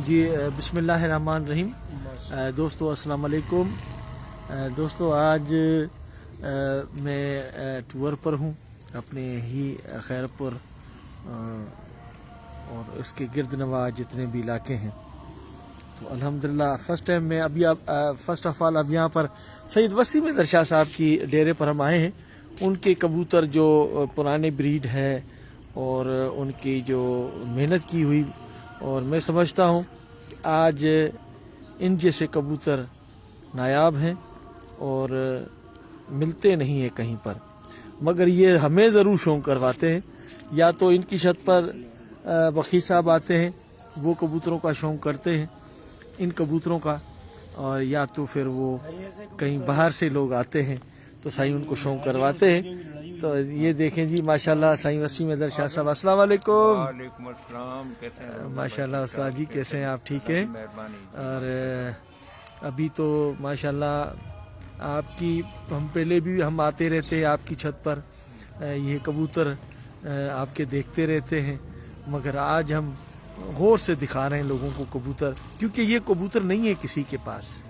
جی بسم اللہ الرحمن الرحیم۔ دوستو السلام علیکم۔ دوستو آج میں ٹور پر ہوں اپنے ہی خیرپور اور اس کے گرد نواح جتنے بھی علاقے ہیں، تو الحمدللہ فرسٹ ٹائم میں فرسٹ آف آل اب یہاں پر سید وسیم احمد شاہ صاحب کی ڈیرے پر ہم آئے ہیں۔ ان کے کبوتر جو پرانے بریڈ ہے اور ان کی جو محنت کی ہوئی، اور میں سمجھتا ہوں کہ آج ان جیسے کبوتر نایاب ہیں اور ملتے نہیں ہیں کہیں پر، مگر یہ ہمیں ضرور شوق کرواتے ہیں۔ یا تو ان کی چھت پر بخی صاحب آتے ہیں، وہ کبوتروں کا شوق کرتے ہیں ان کبوتروں کا، اور یا تو پھر وہ کہیں باہر سے لوگ آتے ہیں تو سائیں ان کو شوق کرواتے ہیں۔ تو یہ دیکھیں جی ماشاءاللہ سائیں وسیم احمد شاہ صاحب، السلام علیکم۔ وعلیکم السلام، کیسے ہیں؟ ماشاءاللہ استاد جی کیسے ہیں آپ؟ ٹھیک ہیں؟ اور ابھی تو ماشاءاللہ آپ کی ہم پہلے بھی ہم آتے رہتے ہیں آپ کی چھت پر، یہ کبوتر آپ کے دیکھتے رہتے ہیں، مگر آج ہم غور سے دکھا رہے ہیں لوگوں کو کبوتر، کیونکہ یہ کبوتر نہیں ہے کسی کے پاس۔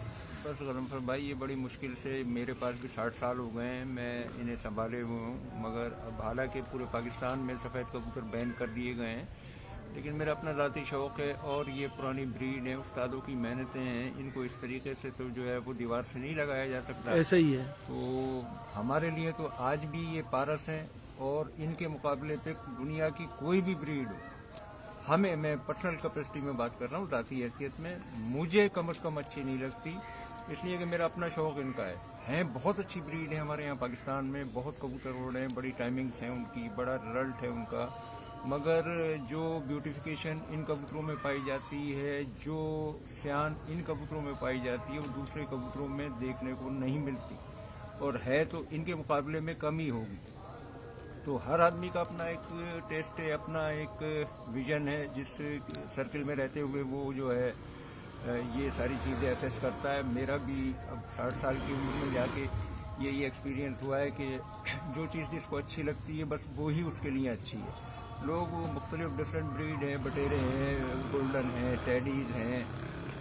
بس غلامفر بھائی، یہ بڑی مشکل سے میرے پاس بھی 60 سال ہو گئے ہیں، میں انہیں سنبھالے ہوئے ہوں، مگر اب حالانکہ پورے پاکستان میں سفید کبوتر بین کر دیے گئے ہیں، لیکن میرا اپنا ذاتی شوق ہے، اور یہ پرانی بریڈ ہے، استادوں کی محنتیں ہیں، ان کو اس طریقے سے تو جو ہے وہ دیوار سے نہیں لگایا جا سکتا۔ ایسا ہی ہے، تو ہمارے لیے تو آج بھی یہ پارس ہیں، اور ان کے مقابلے پہ دنیا کی کوئی بھی بریڈ ہو، ہمیں، میں پرسنل کیپیسٹی میں بات کر رہا ہوں، ذاتی حیثیت میں مجھے کم از کم اچھی نہیں لگتی، اس لیے کہ میرا اپنا شوق ان کا ہے۔ ہیں بہت اچھی بریڈ ہے ہمارے یہاں پاکستان میں، بہت کبوتر اڑ رہے ہیں، بڑی ٹائمنگز ہیں ان کی، بڑا رزلٹ ہے ان کا، مگر جو بیوٹیفیکیشن ان کبوتروں میں پائی جاتی ہے، جو سیان ان کبوتروں میں پائی جاتی ہے، وہ دوسرے کبوتروں میں دیکھنے کو نہیں ملتی، اور ہے تو ان کے مقابلے میں کم ہی ہوگی۔ تو ہر آدمی کا اپنا ایک ٹیسٹ ہے، اپنا ایک ویژن ہے، جس سرکل میں رہتے ہوئے وہ جو ہے یہ ساری چیزیں اسیس کرتا ہے۔ میرا بھی اب 60 سال کی عمر میں جا کے یہی ایکسپیرینس ہوا ہے کہ جو چیز جس کو اچھی لگتی ہے بس وہی اس کے لیے اچھی ہے۔ لوگ مختلف ڈفرینٹ بریڈ ہیں، بٹیرے ہیں، گولڈن ہیں، ٹیڈیز ہیں،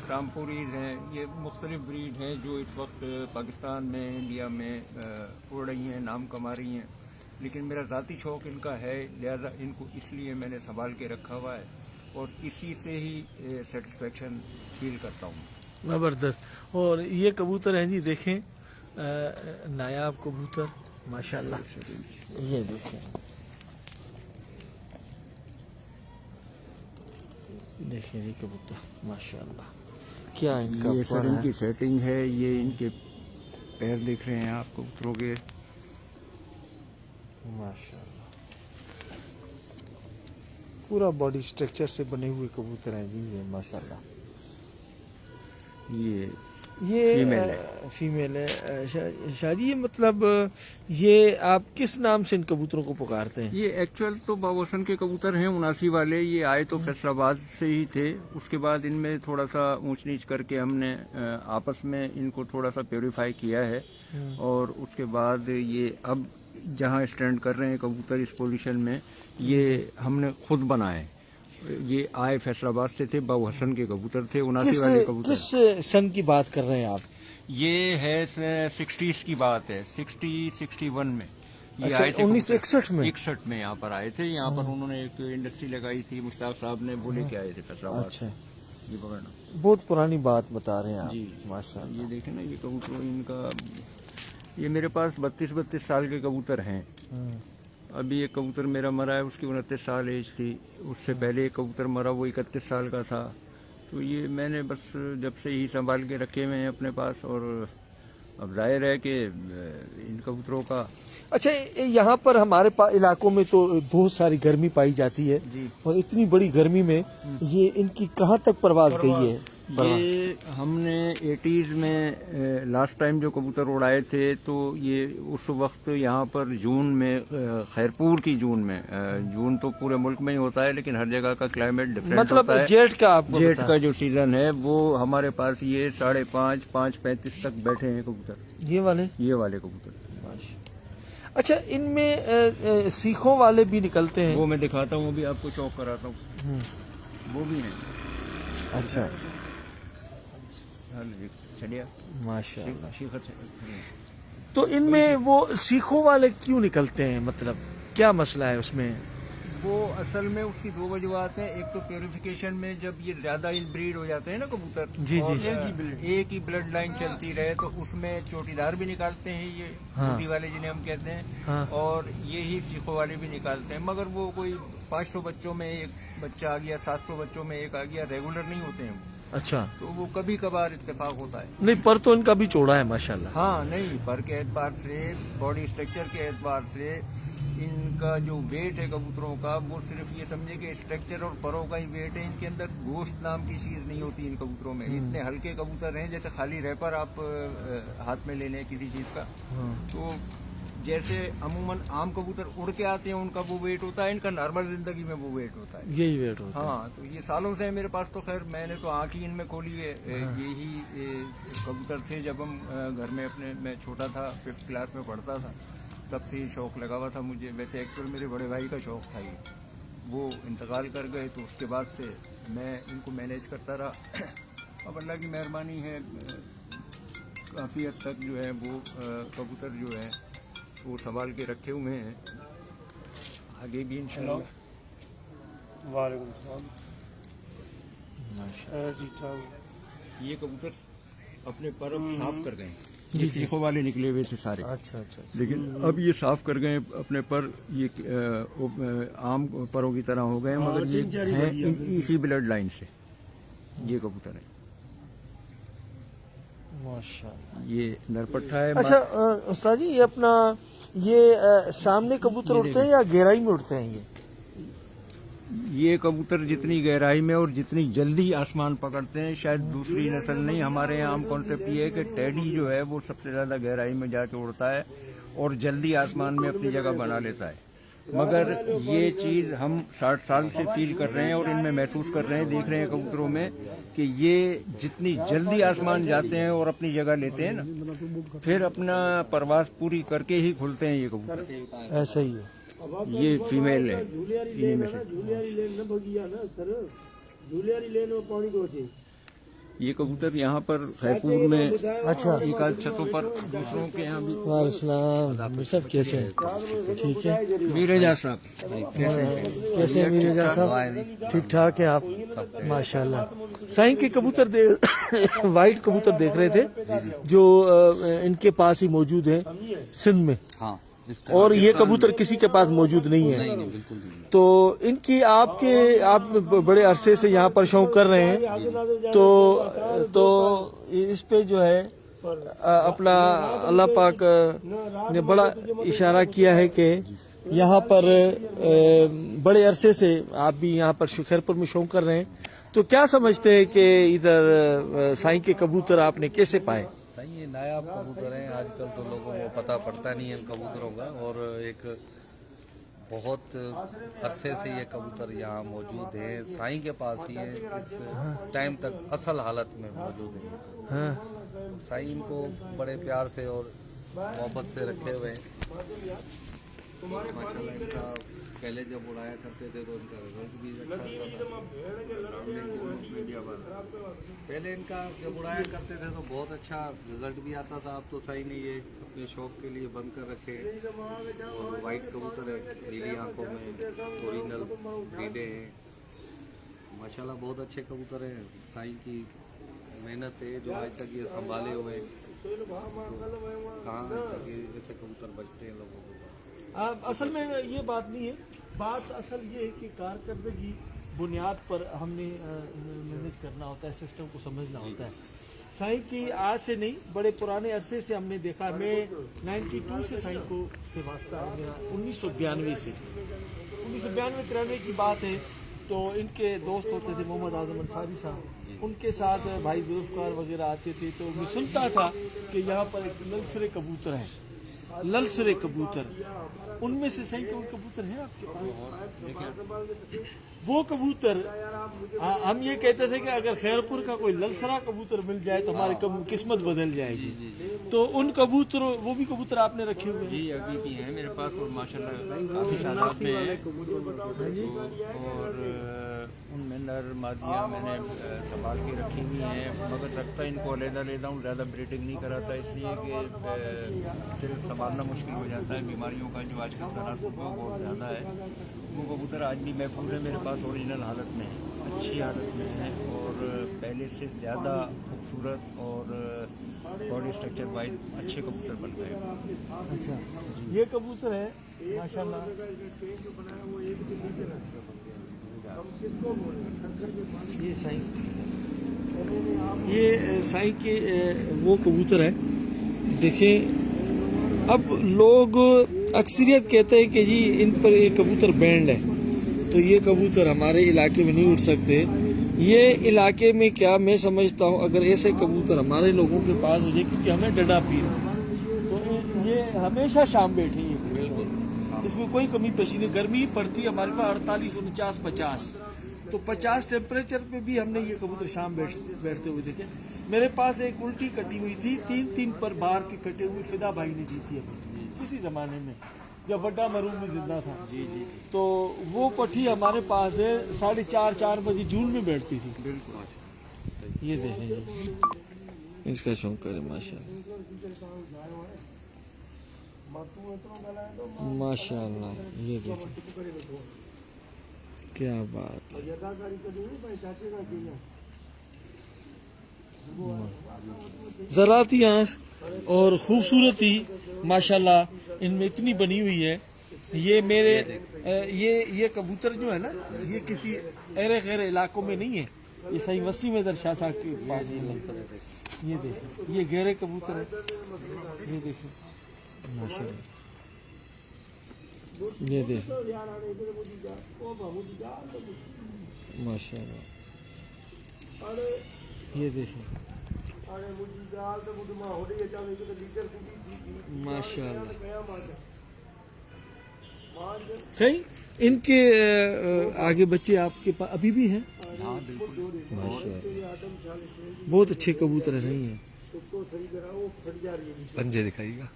رامپوریز ہیں، یہ مختلف بریڈ ہیں جو اس وقت پاکستان میں، انڈیا میں اڑ رہی ہیں، نام کما رہی ہیں، لیکن میرا ذاتی شوق ان کا ہے، لہذا ان کو اس لیے میں نے سنبھال کے رکھا ہوا ہے، اور اسی سے ہی سیٹسفیکشن فیل کرتا ہوں۔ زبردست۔ اور یہ کبوتر ہیں جی، دیکھیں نایاب کبوتر ماشاءاللہ، یہ دیکھیں، دیکھیں جی کبوتر ماشاءاللہ کیا ان کا یہ سر پر ان ہے، کی سیٹنگ ہے، یہ ان کے پیر دیکھ رہے ہیں آپ کبوتروں کے، ماشاءاللہ پورا باڈی سٹرکچر سے بنے ہوئے کبوتر ہیں جی یہ ماشاءاللہ۔ یہ یہ فیمیل ہے شاہ جی، یہ مطلب یہ آپ کس نام سے ان کبوتروں کو پکارتے ہیں؟ یہ ایکچوئل تو باوسن کے کبوتر ہیں، 79 والے، یہ آئے تو فیصل آباد سے ہی تھے، اس کے بعد ان میں تھوڑا سا اونچ نیچ کر کے ہم نے آپس میں ان کو تھوڑا سا پیوریفائی کیا ہے، اور اس کے بعد یہ اب جہاں اسٹینڈ کر رہے ہیں کبوتر اس پوزیشن میں، یہ ہم نے خود بنائے۔ یہ آئے فیصل آباد سے تھے، باو حسن کے کبوتر تھے، 79 والے کبوتر۔ کس سن کی بات کر رہے ہیں آپ؟ یہ ہے 60s کی بات ہے، 61 میں یہ آئے تھے، 1961 میں 61 میں یہاں پر آئے تھے۔ یہاں پر انہوں نے ایک انڈسٹری لگائی تھی، مشتاق صاحب نے، بولے کہ آئے تھے فیصل آباد سے۔ یہ پکڑنا، بہت پرانی بات بتا رہے ہیں آپ، جی ماشاءاللہ۔ یہ دیکھیں نا، یہ کبوتر ان کا، یہ میرے پاس 32 سال کے کبوتر ہیں۔ ابھی ایک کبوتر میرا مرا ہے، اس کی 29 سال ایج تھی، اس سے پہلے ایک کبوتر مرا، وہ 31 سال کا تھا۔ تو یہ میں نے بس جب سے ہی سنبھال کے رکھے ہوئے ہیں اپنے پاس، اور اب ظاہر ہے کہ ان کبوتروں کا، اچھا یہاں پر ہمارے علاقوں میں تو بہت ساری گرمی پائی جاتی ہے، جی، اور اتنی بڑی گرمی میں یہ ان کی کہاں تک پرواز گئی ہے؟ یہ ہم نے 80s میں لاسٹ ٹائم جو کبوتر اڑائے تھے، تو یہ اس وقت یہاں پر جون میں، خیرپور کی جون میں، جون تو پورے ملک میں ہی ہوتا ہے لیکن ہر جگہ کا کلائمیٹ ڈفرینٹ مطلب ہوتا ہے۔ جیٹ کا آپ کو جیٹ کا جو سیزن ہے وہ ہمارے پاس یہ 5:30 5:35 تک بیٹھے ہیں کبوتر، یہ والے کبوتر۔ اچھا ان میں سیخوں والے بھی نکلتے ہیں؟ وہ میں دکھاتا ہوں، ابھی آپ کو شوق کراتا ہوں۔ वो भी हैं। अच्छा, चलिए माशाल्लाह। शिखर तो इनमें वो सीखों वाले क्यों निकलते हैं, मतलब क्या मसला है उसमें? वो असल में उसकी दो वजूहत हैं। एक तो प्योरिफिकेशन में जब ये ज्यादा इनब्रीड हो जाते हैं ना कबूतर, जी, और जी। एक ही ब्लड लाइन चलती रहे तो उसमें चोटीदार भी निकालते हैं ये हाँ। बूढ़ी वाले जिन्हें हम कहते हैं, हाँ। और यही सीखों वाले भी निकालते हैं। मगर वो कोई 500 बच्चों में एक बच्चा आ गया, 700 बच्चों में एक आ गया, रेगुलर नहीं होते हैं वो। अच्छा, तो वो कभी कभार इत्तेफाक होता है। नहीं पर तो इनका भी चौड़ा है माशाल्लाह। हाँ, नहीं, पर के एतबार से, बॉडी स्ट्रक्चर के एतबार से इनका जो वेट है कबूतरों का, वो सिर्फ ये समझे कि स्ट्रक्चर और परों का ही वेट है। इनके अंदर गोश्त नाम की चीज नहीं होती इन कबूतरों में। इतने हल्के कबूतर हैं जैसे खाली रैपर आप हाथ में ले लें किसी चीज का। हाँ। तो जैसे अमूमन आम कबूतर उड़ के आते हैं उनका वो वेट होता है, इनका नॉर्मल जिंदगी में वो वेट होता है। यही वेट होता है। हाँ, तो ये सालों से है मेरे पास। तो खैर मैंने तो आँख ही इनमें खोली है। यही कबूतर थे जब हम घर में अपने, मैं छोटा था, 5th क्लास में पढ़ता था, तब से ही शौक़ लगा हुआ था मुझे। वैसे एक्चुअल मेरे बड़े भाई का शौक़ था ये, वो इंतकाल कर गए तो उसके बाद से मैं इनको मैनेज करता रहा। अब अल्लाह की मेहरबानी है, काफ़ी हद तक जो है वो कबूतर जो है वो संभाल के रखे हुए हैं। आगे भी इंशाल्लाह। वालेकुम सलाम। ठीक ठाक। ये कबूतर अपने पर अब साफ कर गए हैं। ये सीखों वाले निकले हुए थे सारे। अच्छा, अच्छा, अच्छा। लेकिन अब ये साफ कर गए अपने पर। ये आम परों की तरह हो गए, मगर ये हैं इसी ब्लड लाइन से ये कबूतर है। माशाल्लाह। ये नरपट्टा है। अच्छा उस्ताद जी, ये अपना ये सामने कबूतर उड़ते हैं या गहराई में उड़ते हैं? ये कबूतर जितनी गहराई में और जितनी जल्दी आसमान पकड़ते हैं, शायद दूसरी नस्ल नहीं। हमारे यहाँ आम कॉन्सेप्ट ये है कि टेडी जो है वो सबसे ज़्यादा गहराई में जाके उड़ता है और जल्दी आसमान में अपनी जगह बना लेता है। मगर ये चीज़ हम 60 साल से फील कर रहे हैं और इनमें महसूस कर रहे हैं, देख रहे हैं कबूतरों में कि ये जितनी जल्दी आसमान जाते हैं और अपनी जगह लेते हैं ना, फिर अपना परवास पूरी करके ही खुलते हैं ये कबूतर। ऐसा ही है। ये फीमेल है इन्हीं में से। ये कबूतर यहाँ पर सैफूर में, अच्छा, एक आध छतों पर दूसरों के यहाँ भी। वालेकुम सब कैसे हैं? ठीक है। मीरजा साहब कैसे हैं? कैसे हैं मीरजा साहब? ठीक ठाक है आप? माशाल्लाह। साईं के कबूतर वाइट कबूतर देख रहे थे जो इनके पास ही मौजूद है सिंध में। हाँ, और ये कबूतर किसी के पास मौजूद नहीं है। बिल्कुल नहीं। तो इनकी आप बड़े अरसे से यहाँ पर शौक कर रहे हैं, तो इस पे जो है अपना अल्लाह पाक ने बड़ा इशारा किया है कि यहाँ पर बड़े अरसे से आप भी यहाँ पर खैरपुर में शौक कर रहे हैं। तो क्या समझते हैं कि इधर साईं के कबूतर आपने कैसे पाए? सही है, नायाब कबूतर हैं। आजकल तो लोगों को पता पड़ता नहीं है इन कबूतरों का, और एक बहुत अरसे से ये कबूतर यहाँ मौजूद हैं। साईं के पास ही है, इस टाइम तक असल हालत में मौजूद है। हाँ। साईं इनको बड़े प्यार से और मोहब्बत से रखे हुए हैं। माशाल्लाह इनका पहले जब उड़ाया करते थे तो इनका रिजल्ट भी अच्छा था। पहले इनका जब उड़ाया करते थे तो बहुत अच्छा रिजल्ट भी आता था। अब तो साईं ने ये अपने शौक के लिए बंद कर रखे। और वाइट कबूतर है, नीली आंखों में, ओरिजिनल ब्रीडें हैं। माशाल्लाह बहुत अच्छे कबूतर हैं। साईं की मेहनत है जो आज तक ये संभाले हुए। कहाँ तक ऐसे कबूतर बचते हैं लोगों को। असल में ये बात नहीं है, बात असल ये है कि कारकर्दगी बुनियाद पर हमने मैनेज करना होता है, सिस्टम को समझना होता है। साईं की आज से नहीं, बड़े पुराने अरसे से हमने देखा। मैं 92 से साईं को से वास्ता है मेरा, 1992 से 1992-93 की बात है। तो इनके दोस्त होते थे मोहम्मद आजम अंसारी साहब, उनके साथ भाई जुल्फकार वगैरह आते थे। तो मैं सुनता था कि यहाँ पर एक ललसरे कबूतर हैं, ललसरे कबूतर। उनमें से सही कोई कबूतर है आपके पास? वो कबूतर हम ये कहते थे कि अगर खैरपुर का कोई ललसरा कबूतर मिल जाए तो हमारी किस्मत बदल जाएगी। तो उन कबूतरों, वो भी कबूतर आपने रखे हुए हैं? जी, अभी भी हैं मेरे पास और माशाल्लाह काफ़ी तादाद में है। और उनमें नर मादियाँ मैंने संभाल के रखी हुई हैं, मगर रखता इनको अलग-अलग हूँ, ज़्यादा ब्रीडिंग नहीं कराता, इसलिए कि फिर संभालना मुश्किल हो जाता है। बीमारियों का जो आजकल तनासुब है बहुत ज़्यादा है। वो कबूतर आज भी महफूज है मेरे पास, ओरिजिनल हालत में है, अच्छी हालत में है और पहले से ज़्यादा खूबसूरत और बॉडी स्ट्रक्चर वाइज अच्छे कबूतर बन गए। अच्छा, ये कबूतर है माशाल्लाह। ये साईं, ये साईं के वो कबूतर है। देखें, अब लोग अक्सरियत कहते हैं कि जी इन पर ये कबूतर बैंड है, तो ये कबूतर हमारे इलाके में नहीं उड़ सकते। ये इलाके में क्या मैं समझता हूँ, अगर ऐसे कबूतर हमारे लोगों के पास हो जाए, क्योंकि हमें डडा पीर, तो ये हमेशा शाम बैठे हैं, इसमें कोई कमी पेशी नहीं। गर्मी पड़ती है हमारे पास 48, 49, 50, तो 50 टेम्परेचर पे भी हमने ये कबूतर शाम बैठते हुए देखे। मेरे पास एक उल्टी कटी हुई थी, 3 पर बार के कटे हुए, फिदा भाई ने दी थी अभी किसी ज़माने में जब वड्डा मरूम में जिंदा था। तो वो पट्टी हमारे पास है, 4:30, 4 बजे जून में बैठती थी। बिल्कुल, ये देखें जी, इसका शौक है माशाल्लाह माशाल्लाह। ये देखो क्या बात है, ज़राती आँख और खूबसूरती माशाल्लाह इनमें इतनी बनी हुई है। ये मेरे ये कबूतर जो है ना, ये किसी ऐरे गैर इलाकों में नहीं है, ये सही वसीम हैदर शाह साहब के पास है। ये देखिए, ये गहरे कबूतर है, ये देखिए माशाल्लाह। ये देखिए माशाल्लाह, ये देखिए माशाल्लाह। सही, इनके आगे बच्चे आपके पास अभी भी हैं? माशाल्लाह, बहुत अच्छे कबूतर नहीं है। पंजे दिखाइएगा।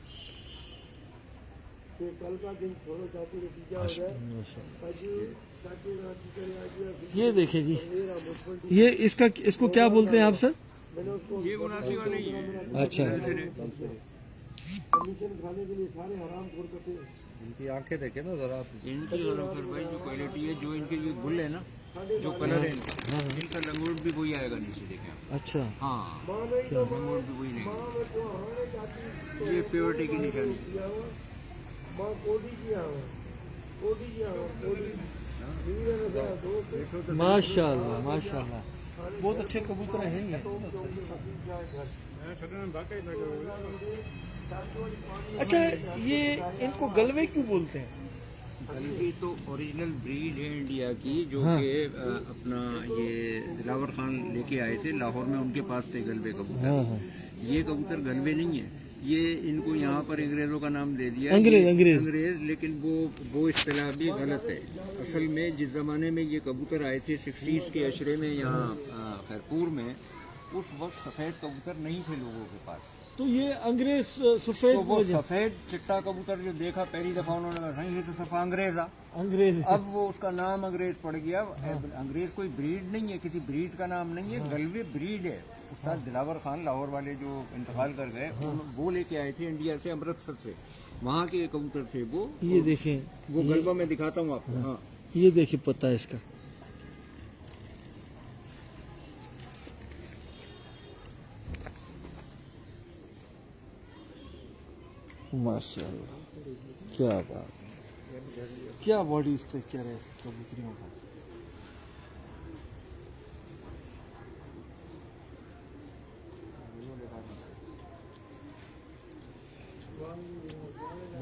ये देखे जी, ये इसको क्या बोलते हैं आप सर? ये 79 वाले ही हैं। अच्छा, इनकी आंखें देखे ना जरा, इनकी और फिर भाई जो क्वालिटी है, जो इनके ये गुल है ना, जो कलर है इनका लंगोट भी वही आएगा नीचे, देखें आप। अच्छा, हाँ, लंगोट भी वही रहेगा, ये प्योरिटी की निशानी। माशाल्लाह माशाल्लाह, बहुत अच्छे कबूतर हैं ये। अच्छा, ये इनको गलवे क्यों बोलते हैं? गलवे तो ओरिजिनल ब्रीड है इंडिया की, जो कि अपना ये दिलावर खान लेके आए थे लाहौर में, उनके पास थे गलवे कबूतर। ये कबूतर गलवे नहीं है, ये इनको यहाँ पर अंग्रेजों का नाम दे दिया, अंग्रेज, लेकिन वो इस्तिलाह भी गलत है। असल में जिस ज़माने में ये कबूतर आए थे 60s के अशरे में यहाँ खैरपुर में, उस वक्त सफ़ेद कबूतर नहीं थे लोगों के पास, तो ये अंग्रेज सफेद, तो वो सफ़ेद चिट्टा कबूतर जो देखा पहली दफ़ा उन्होंने कहा नहीं ये तो सफ़ा अंग्रेज, अब वो उसका नाम अंग्रेज पड़ गया। अंग्रेज कोई ब्रीड नहीं है, किसी ब्रीड का नाम नहीं है, गलवे ब्रीड है। उस्ताद दिलावर खान लाहौर वाले जो इंतकाल कर गए, वो लेके आए थे इंडिया से, अमृतसर से, वहाँ के कबूतर थे वो। ये देखें, वो गलवा मैं दिखाता हूँ आपको। हाँ, ये देखिए पता है इसका, माशाल्लाह, क्या बात, क्या बॉडी स्ट्रक्चर है इस कबूतरियों का।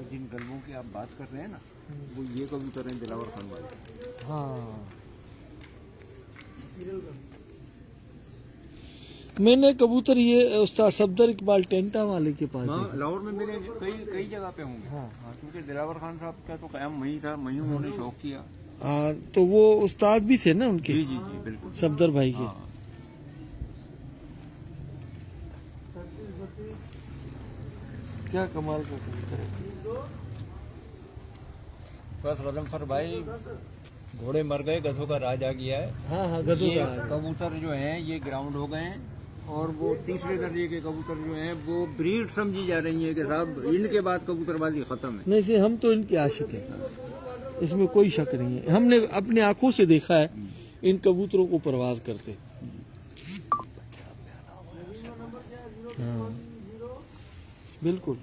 जिन गलवों की आप बात कर रहे हैं ना, वो ये कबूतर हैं दिलावर खान वाले। हाँ, मैंने कबूतर ये उस्ताद सफदर इकबाल टेंटा वाले के पास हाँ, लाहौर में मेरे कई जगह पे होंगे। हाँ, क्योंकि दिलावर खान साहब का तो क़याम वहीं था, वहीं उन्होंने शौक किया। हाँ, तो वो उस्ताद भी थे ना उनके? जी जी जी, बिल्कुल, सफदर भाई के। हाँ। क्या कमाल का कबूतर है। बस गजनफर भाई घोड़े मर गए, गधों का राज आ गया है। हाँ हाँ गधों ये का कबूतर जो हैं ये ग्राउंड हो गए हैं, और वो तीसरे दर्जे के कबूतर जो हैं वो ब्रीड समझी जा रही है कि साहब इनके बाद कबूतरबाजी खत्म है। नहीं से हम तो इनके आशिक हैं, इसमें कोई शक नहीं है। हमने अपने आंखों से देखा है इन कबूतरों को परवाज करते। हाँ बिल्कुल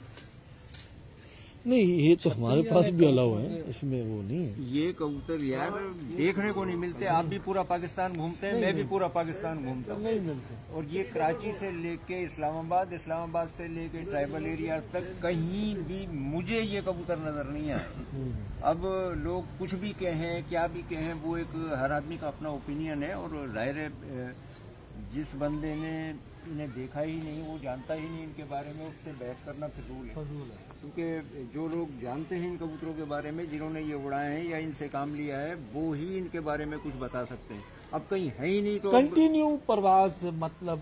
नहीं, ये तो हमारे पास भी अलाउ है, इसमें वो नहीं है। ये कबूतर यार देखने को नहीं मिलते। आप भी पूरा पाकिस्तान घूमते हैं, मैं भी पूरा पाकिस्तान घूमता हूँ, नहीं मिलते। और ये कराची से लेके इस्लामाबाद, इस्लामाबाद से लेके ट्राइबल एरियाज तक कहीं भी मुझे ये कबूतर नजर नहीं आए। अब लोग कुछ भी कहें, क्या भी कहें, वो एक हर आदमी का अपना ओपिनियन है, और जाहिर है जिस बंदे ने इन्हें देखा ही नहीं, वो जानता ही नहीं इनके बारे में, उससे बहस करना फिजूल है। क्योंकि जो लोग जानते हैं इन कबूतरों के बारे में, जिन्होंने ये उड़ाए हैं या इनसे काम लिया है, वो ही इनके बारे में कुछ बता सकते हैं। अब कहीं है ही नहीं तो कंटिन्यू परवाज, मतलब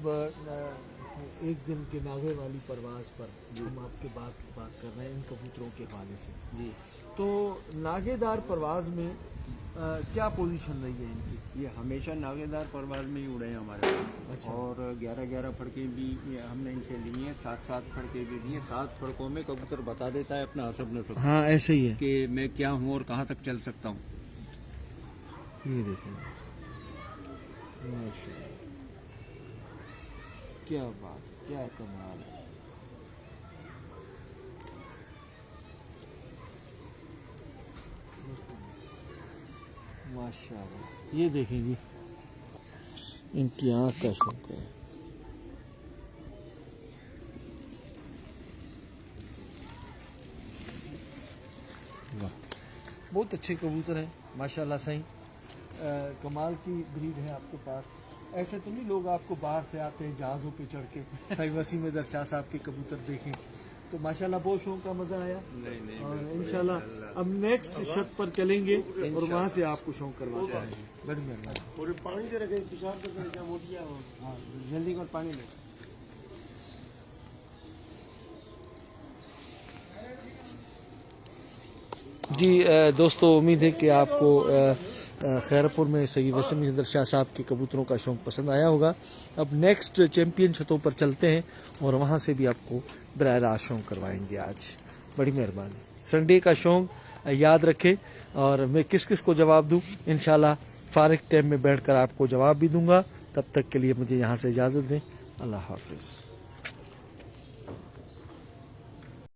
एक दिन के नागे वाली परवाज पर हम आपके बात कर रहे हैं इन कबूतरों के हवाले से जी। तो नागेदार परवाज में क्या पोजीशन रही है इनकी? ये हमेशा नागेदार परवाज में ही उड़े हैं हमारे पास। अच्छा। और 11-11 फड़के भी ये हमने इनसे लिए हैं, 7-7 फड़के भी दिए। 7 फड़कों में कबूतर बता देता है अपना हसब नसब हाँ ऐसे ही है। कि मैं क्या हूँ और कहाँ तक चल सकता हूँ। ये देखिए माशाल्लाह, क्या बात, क्या कमाल है। माशाल्लाह, ये देखें जी, इनकी आँख का शौक है। वाह, बहुत अच्छे कबूतर हैं माशाल्लाह। सही कमाल की ब्रीड है आपके पास। ऐसे तो नहीं लोग आपको बाहर से आते हैं जहाज़ों पे चढ़ के सही वसीम दरशाह साहब के कबूतर देखें, तो माशाल्लाह बहुत शौक का मज़ा आया। और इंशाल्लाह अब नेक्स्ट छत पर चलेंगे और वहाँ से आपको शौक करवाते हैं। बड़ी मेहरबानी। पानी से रखे, पेशाब करके मोटिया। हाँ जल्दी कर, पानी ले। जी दोस्तों, उम्मीद है कि आपको खैरपुर में सईद वसीम शाह साहब के कबूतरों का शौक़ पसंद आया होगा। अब नेक्स्ट चैम्पियन छतों पर चलते हैं और वहाँ से भी आपको बराह रास्त शौक़ करवाएंगे आज। बड़ी मेहरबानी। संडे का शौक़ याद रखें, और मैं किस किस को जवाब दूँ इंशाल्लाह फारिग टाइम में बैठकर आपको जवाब भी दूँगा। तब तक के लिए मुझे यहाँ से इजाज़त दें। अल्लाह हाफिज़।